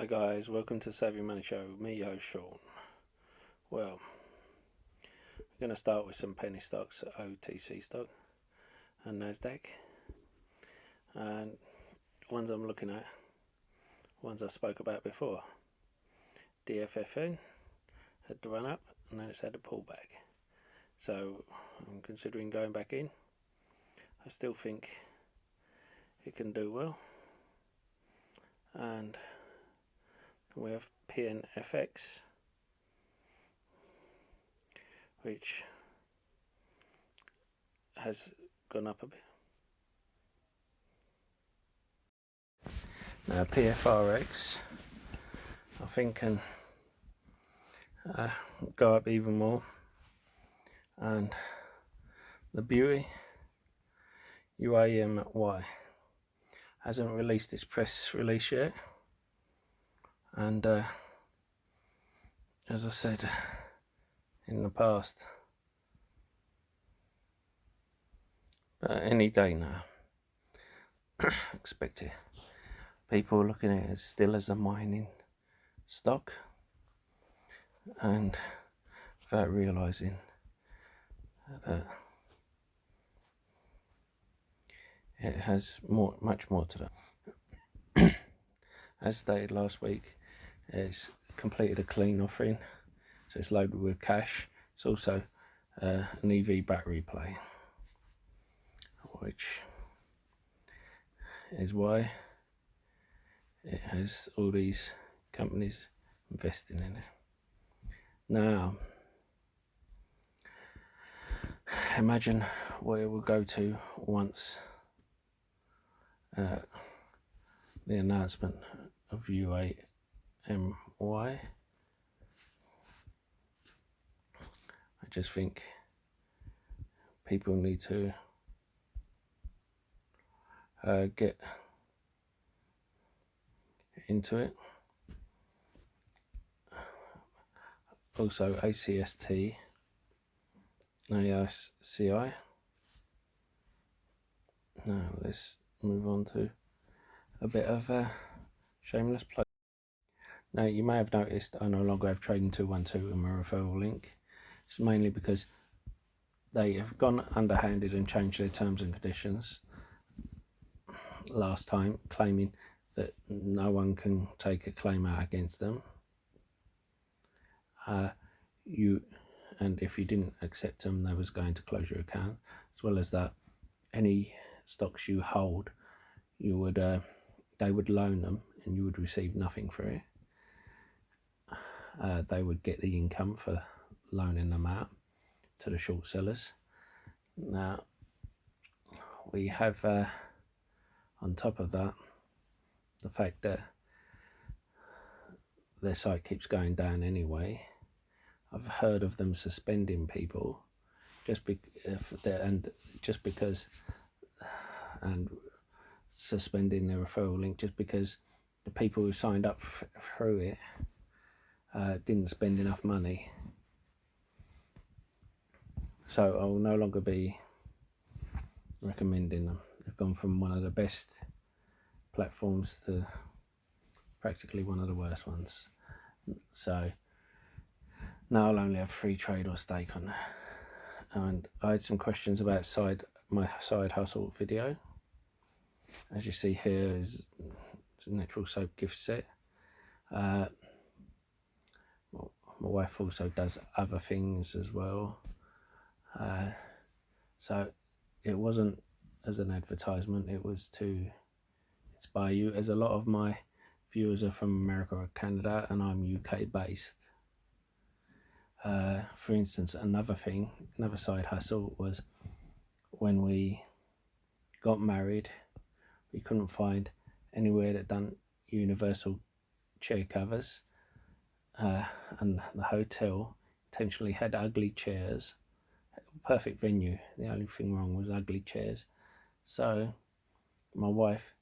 guys, welcome to Savvy Money Show. Me, your host Sean. Well, we're going to start with some penny stocks, OTC stock and Nasdaq, and ones I'm looking at, ones I spoke about before. DFFN had the run up and then it's had a pullback, so I'm considering going back in. I still think it can do well, and we have PNFX, which has gone up a bit. Now PFRX, I think, can go up even more, and the beauty, UAMY, hasn't released its press release yet, and as I said in the past, any day now expect it. People are looking at it still as a mining stock, and without realizing that it has much more to that. As stated last week, it's completed a clean offering, so it's loaded with cash. It's also an EV battery play, which is why it has all these companies investing in it. Now, imagine where it will go to once the announcement of UAMY. I just think people need to get into it. Also ACST, ASCI. Now let's move on to a bit of a shameless plug. Now you may have noticed I no longer have Trading 212 in my referral link. It's mainly because they have gone underhanded and changed their terms and conditions last time, claiming that no one can take a claim out against them. And if you didn't accept them, they was going to close your account. As well as that, any stocks you hold, you would they would loan them and you would receive nothing for it. They would get the income for loaning them out to the short sellers. Now we have on top of that the fact that their site keeps going down anyway. I've heard of them suspending people just because, and suspending their referral link just because the people who signed up through it didn't spend enough money. So I will no longer be recommending them. They've gone from one of the best platforms to practically one of the worst ones. So now I'll only have Freetrade or stake on there. And I had some questions about my side hustle video. As you see here, it's a natural soap gift set. My wife also does other things as well. So it wasn't as an advertisement, it was to inspire you, as a lot of my viewers are from America or Canada and I'm UK based. For instance, another side hustle was when we got married, we couldn't find anywhere that done universal chair covers, and the hotel intentionally had ugly chairs. Perfect venue, the only thing wrong was ugly chairs. So my wife,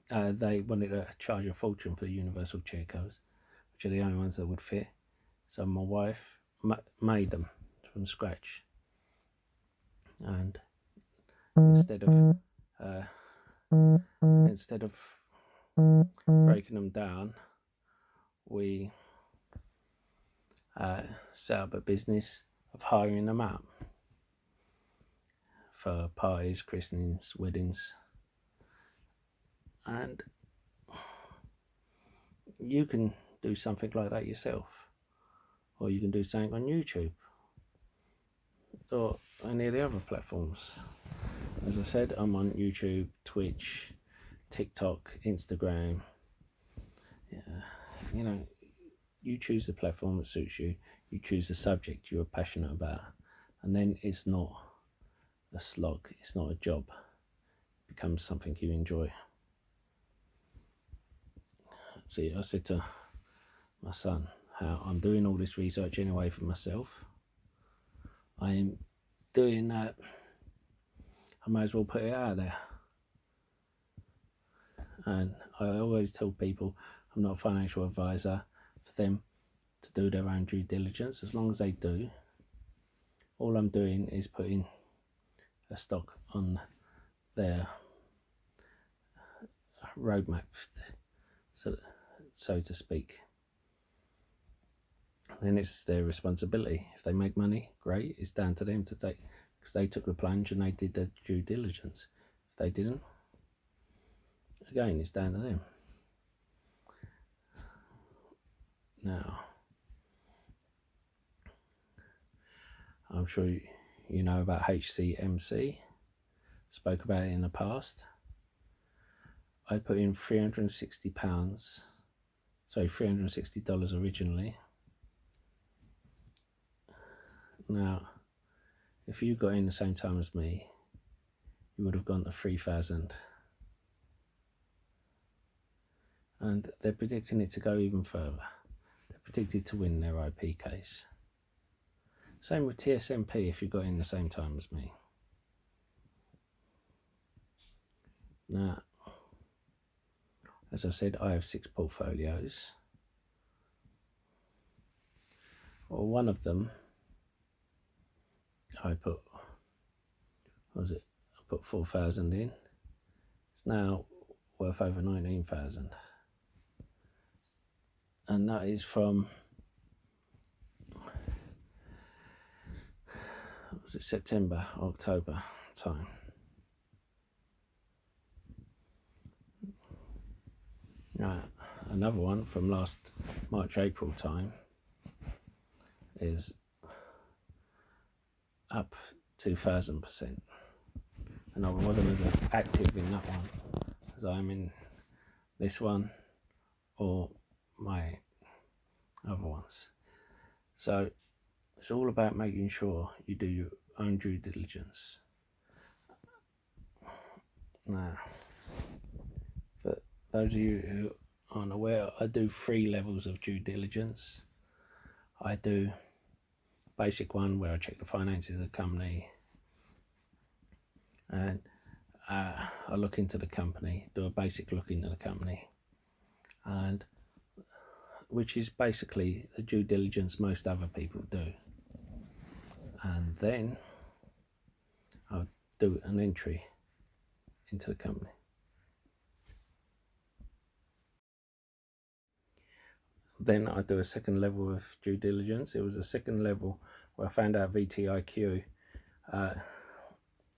they wanted to charge a fortune for the universal chair covers, which are the only ones that would fit. So my wife made them from scratch, and instead of breaking them down, we set up a business of hiring them out for parties, christenings, weddings, and you can do something like that yourself, or you can do something on YouTube or any of the other platforms. As I said, I'm on YouTube, Twitch, TikTok, Instagram. You know, you choose the platform that suits you. You choose the subject you're passionate about, and then it's not a slog, it's not a job. It becomes something you enjoy. See, I said to my son how I'm doing all this research anyway for myself. I'm doing that, I might as well put it out there. And I always tell people I'm not a financial advisor, for them to do their own due diligence. As long as they do, all I'm doing is putting a stock on their roadmap, so to speak. And it's their responsibility. If they make money, great, it's down to them to take, because they took the plunge and they did their due diligence. If they didn't, again, it's down to them. Now, I'm sure you know about HCMC, spoke about it in the past. I put in £360 originally. Now, if you got in the same time as me, you would have gone to 3,000. And they're predicting it to go even further. They're predicted to win their IP case. Same with TSMP if you got in the same time as me. Now, as I said, I have 6 portfolios. Well, one of them, I put 4,000 in. It's now worth over 19,000. And that is from, September, October time. Now, another one from last March, April time is up 2,000%. And I wasn't as active in that one as I am in this one or my other ones. So it's all about making sure you do your own due diligence. Now, for those of you who aren't aware, I do 3 levels of due diligence. I do basic one where I check the finances of the company, and I look into the company, do a basic look into the company, and which is basically the due diligence most other people do. And then I'll do an entry into the company. Then I do a second level of due diligence. It was a second level where I found out VTIQ and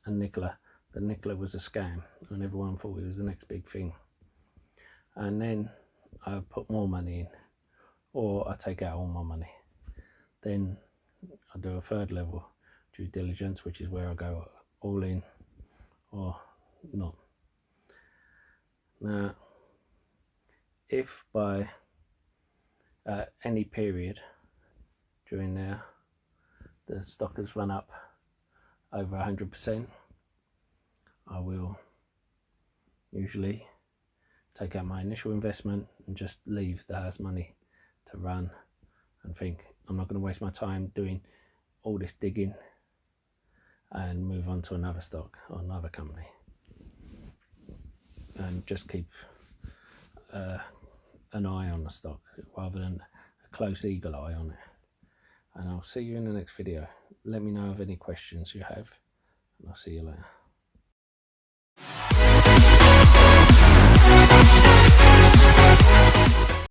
Nicola was a scam, and everyone thought it was the next big thing. And then I put more money in, or I take out all my money. Then I do a third level due diligence, which is where I go all in or not. Now, if by any period during there the stock has run up over 100%, I will usually take out my initial investment and just leave the house money to run, and think I'm not going to waste my time doing all this digging, and move on to another stock or another company, and just keep an eye on the stock rather than a close eagle eye on it. And I'll see you in the next video. Let me know of any questions you have, and I'll see you later.